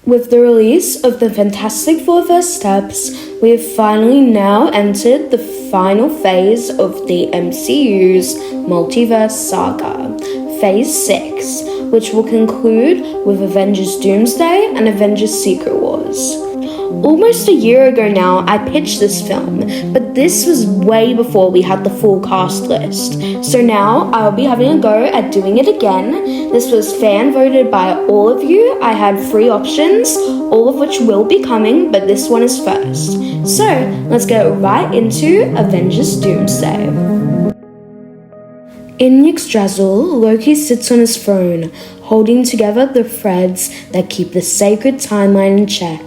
With the release of the Fantastic Four First Steps, we have finally now entered the final phase of the MCU's multiverse saga, Phase 6, which will conclude with Avengers Doomsday and Avengers Secret Wars. Almost a year ago now, I pitched this film, but this was way before we had the full cast list. So now, I'll be having a go at doing it again. This was fan voted by all of you. I had 3 options, all of which will be coming, but this one is first. So, let's get right into Avengers Doomsday. In Yggdrasil, Loki sits on his throne, holding together the threads that keep the sacred timeline in check.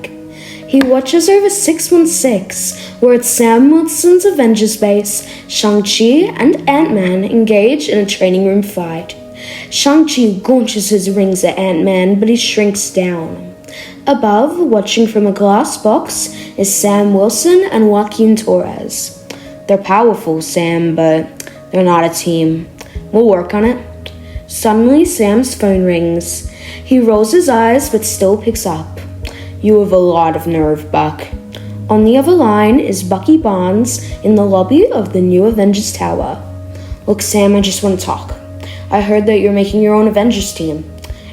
He watches over 616, where at Sam Wilson's Avengers base, Shang-Chi and Ant-Man engage in a training room fight. Shang-Chi launches his rings at Ant-Man, but he shrinks down. Above, watching from a glass box, is Sam Wilson and Joaquin Torres. They're powerful, Sam, but they're not a team. We'll work on it. Suddenly, Sam's phone rings. He rolls his eyes, but still picks up. You have a lot of nerve, Buck. On the other line is Bucky Barnes in the lobby of the new Avengers Tower. Look, Sam, I just want to talk. I heard that you're making your own Avengers team.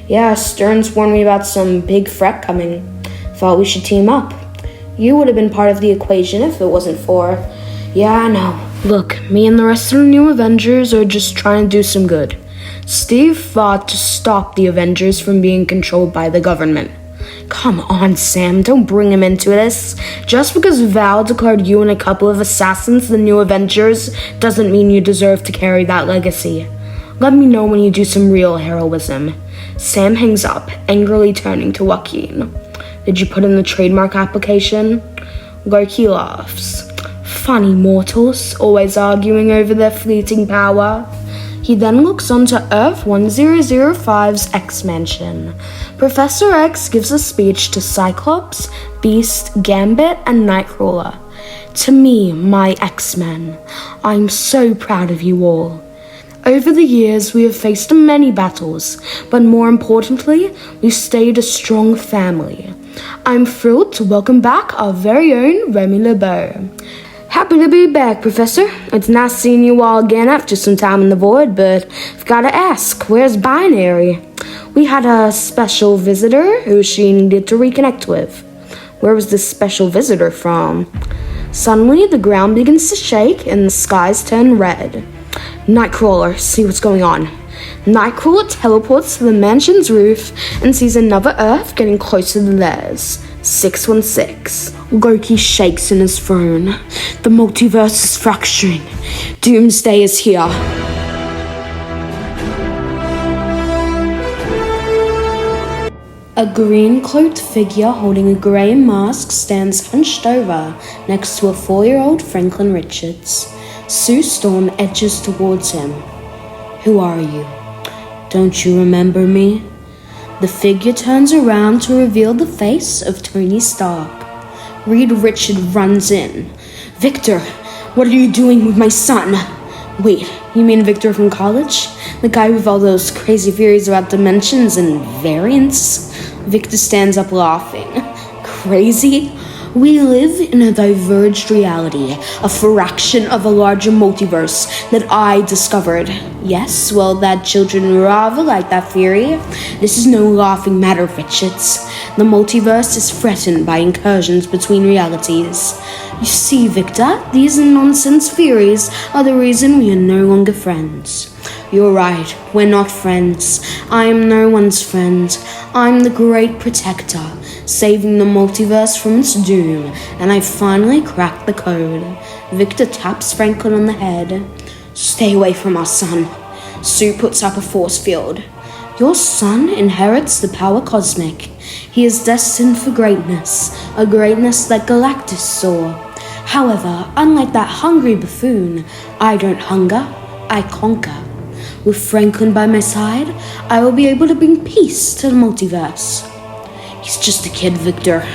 Yeah, Stern's warned me about some big threat coming. Thought we should team up. You would have been part of the equation if it wasn't for... Yeah, I know. Look, me and the rest of the new Avengers are just trying to do some good. Steve fought to stop the Avengers from being controlled by the government. Come on, Sam, don't bring him into this. Just because Val declared you and a couple of assassins the new Avengers doesn't mean you deserve to carry that legacy. Let me know when you do some real heroism. Sam hangs up, angrily turning to Joaquin. Did you put in the trademark application? Loki laughs. Funny mortals, always arguing over their fleeting power. He then looks onto Earth 1005's X-Mansion. Professor X gives a speech to Cyclops, Beast, Gambit, and Nightcrawler. To me, my X-Men, I'm so proud of you all. Over the years, we have faced many battles, but more importantly, we've stayed a strong family. I'm thrilled to welcome back our very own Remy LeBeau. Happy to be back, Professor. It's nice seeing you all again after some time in the void, but I've got to ask, where's Binary? We had a special visitor who she needed to reconnect with. Where was this special visitor from? Suddenly, the ground begins to shake and the skies turn red. Nightcrawler, see what's going on. Nightcrawler teleports to the mansion's roof and sees another Earth getting closer to theirs. 616. Loki shakes in his throne. The multiverse is fracturing. Doomsday is here. A green-cloaked figure holding a grey mask stands hunched over next to a 4-year-old Franklin Richards. Sue Storm edges towards him. Who are you? Don't you remember me? The figure turns around to reveal the face of Tony Stark. Reed Richard runs in. Victor, what are you doing with my son? Wait, you mean Victor from college? The guy with all those crazy theories about dimensions and variants? Victor stands up laughing. Crazy? We live in a diverged reality, a fraction of a larger multiverse that I discovered. Yes, well, that children rather like that theory. This is no laughing matter, Richards. The multiverse is threatened by incursions between realities. You see, Victor, these nonsense theories are the reason we are no longer friends. You're right, we're not friends. I am no one's friend. I'm the great protector, saving the multiverse from its doom, and I finally cracked the code. Victor taps Franklin on the head. Stay away from our son. Sue puts up a force field. Your son inherits the power cosmic. He is destined for greatness, a greatness that Galactus saw. However, unlike that hungry buffoon, I don't hunger, I conquer. With Franklin by my side, I will be able to bring peace to the multiverse. He's just a kid, Victor.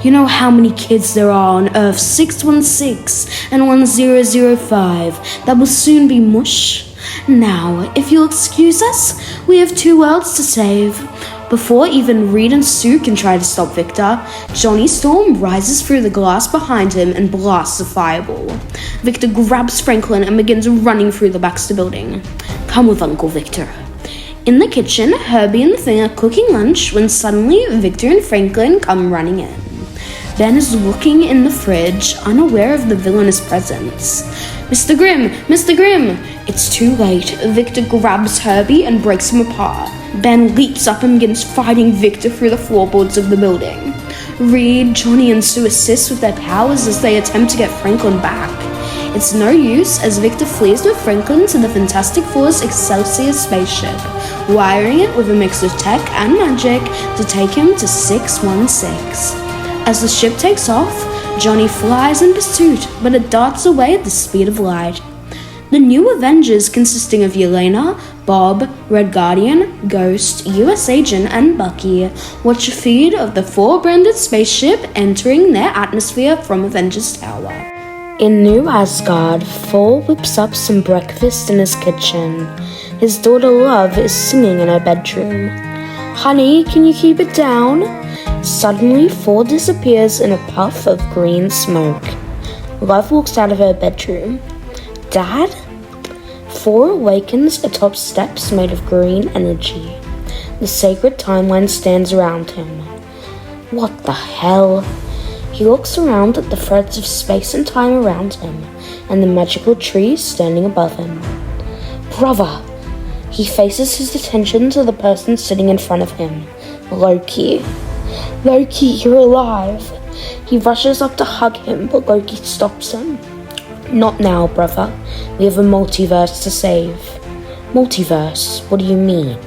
You know how many kids there are on Earth 616 and 1005 that will soon be mush? Now, if you'll excuse us, we have 2 worlds to save. Before even Reed and Sue can try to stop Victor, Johnny Storm rises through the glass behind him and blasts a fireball. Victor grabs Franklin and begins running through the back of the building. Come with Uncle Victor. In the kitchen, Herbie and the Thing are cooking lunch when suddenly Victor and Franklin come running in. Ben is looking in the fridge, unaware of the villainous presence. Mr. Grimm! Mr. Grimm! It's too late. Victor grabs Herbie and breaks him apart. Ben leaps up and begins fighting Victor through the floorboards of the building. Reed, Johnny, and Sue assist with their powers as they attempt to get Franklin back. It's no use as Victor flees with Franklin to the Fantastic Four's Excelsior spaceship, wiring it with a mix of tech and magic to take him to 616. As the ship takes off, Johnny flies in pursuit, but it darts away at the speed of light. The new Avengers, consisting of Yelena, Bob, Red Guardian, Ghost, US Agent, and Bucky, watch a feed of the Thor branded spaceship entering their atmosphere from Avengers Tower. In New Asgard, Thor whips up some breakfast in his kitchen. His daughter Love is singing in her bedroom. Honey, can you keep it down? Suddenly, Thor disappears in a puff of green smoke. Love walks out of her bedroom. Dad? Thor awakens atop steps made of green energy. The sacred timeline stands around him. What the hell? He looks around at the threads of space and time around him, and the magical tree standing above him. Brother! He faces his attention to the person sitting in front of him, Loki. Loki, you're alive! He rushes up to hug him, but Loki stops him. Not now, brother. We have a multiverse to save. Multiverse? What do you mean?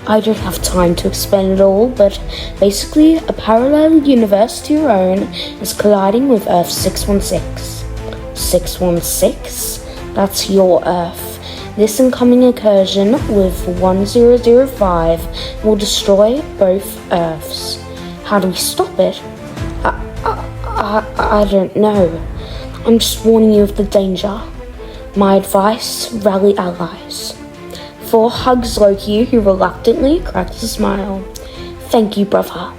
I don't have time to explain it all, but basically, a parallel universe to your own is colliding with Earth 616. 616? That's your Earth. This incoming incursion with 1005 will destroy both Earths. How do we stop it? I don't know. I'm just warning you of the danger. My advice, rally allies. Thor hugs Loki, who reluctantly cracks a smile. Thank you, brother.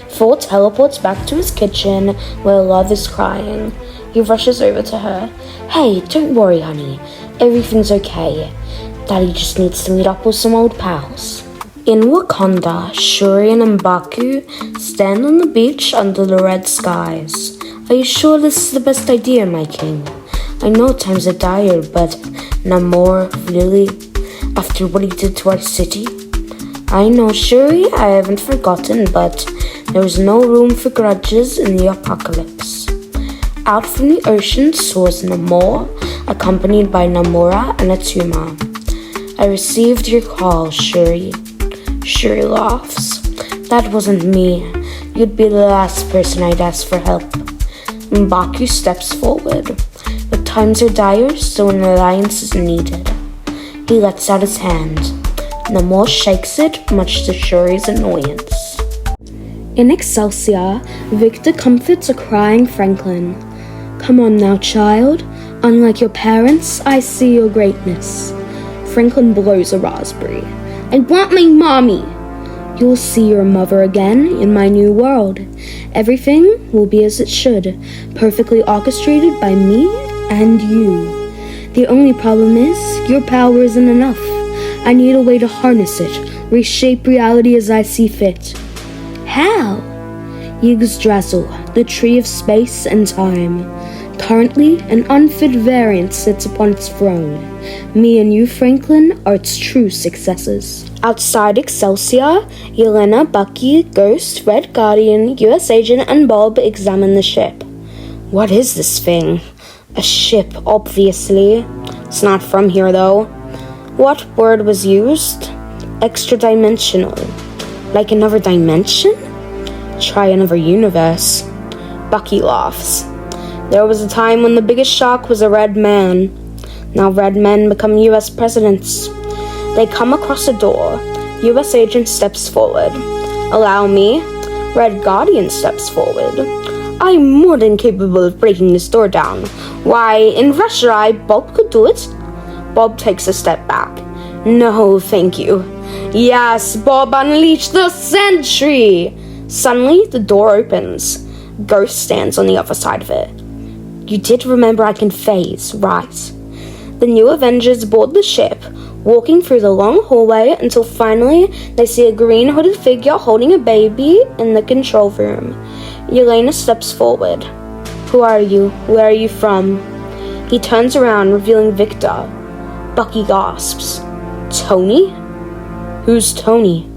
Thor teleports back to his kitchen, where Love is crying. He rushes over to her. Hey, don't worry, honey. Everything's okay. Daddy just needs to meet up with some old pals. In Wakanda, Shuri and M'Baku stand on the beach under the red skies. Are you sure this is the best idea, my king? I know times are dire, but Namor, really? After what he did to our city? I know, Shuri, I haven't forgotten, but there is no room for grudges in the apocalypse. Out from the ocean soars Namor, accompanied by Namora and Atuma. I received your call, Shuri. Shuri laughs. That wasn't me. You'd be the last person I'd ask for help. M'Baku steps forward. But times are dire, so an alliance is needed. He lets out his hand. Namor shakes it, much to Shuri's annoyance. In Excelsior, Victor comforts a crying Franklin. Come on now, child. Unlike your parents, I see your greatness. Franklin blows a raspberry. I want my mommy! You'll see your mother again in my new world. Everything will be as it should, perfectly orchestrated by me and you. The only problem is, your power isn't enough. I need a way to harness it, reshape reality as I see fit. How? Yggdrasil, the tree of space and time. Currently, an unfit variant sits upon its throne. Me and you, Franklin, are its true successors. Outside Excelsior, Yelena, Bucky, Ghost, Red Guardian, US Agent, and Bob examine the ship. What is this thing? A ship, obviously. It's not from here, though. What word was used? Extra-dimensional. Like another dimension? Try another universe. Bucky laughs. There was a time when the biggest shark was a red man. Now red men become US presidents. They come across a door. US Agent steps forward. Allow me. Red Guardian steps forward. I'm more than capable of breaking this door down. Why, in Russia, Bob could do it. Bob takes a step back. No, thank you. Yes, Bob, unleash the sentry! Suddenly, the door opens. Ghost stands on the other side of it. You did remember I can phase, right? The new Avengers board the ship, walking through the long hallway until finally they see a green hooded figure holding a baby in the control room. Yelena steps forward. Who are you? Where are you from? He turns around, revealing Victor. Bucky gasps. Tony? Who's Tony?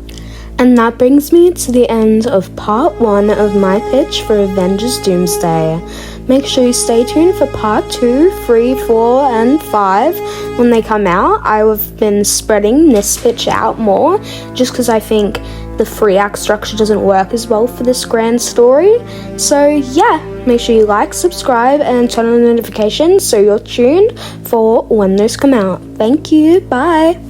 And that brings me to the end of part 1 of my pitch for Avengers Doomsday. Make sure you stay tuned for part 2, 3, 4, and 5 when they come out. I have been spreading this pitch out more just because I think the 3-act structure doesn't work as well for this grand story. So yeah, make sure you like, subscribe, and turn on the notifications so you're tuned for when those come out. Thank you. Bye.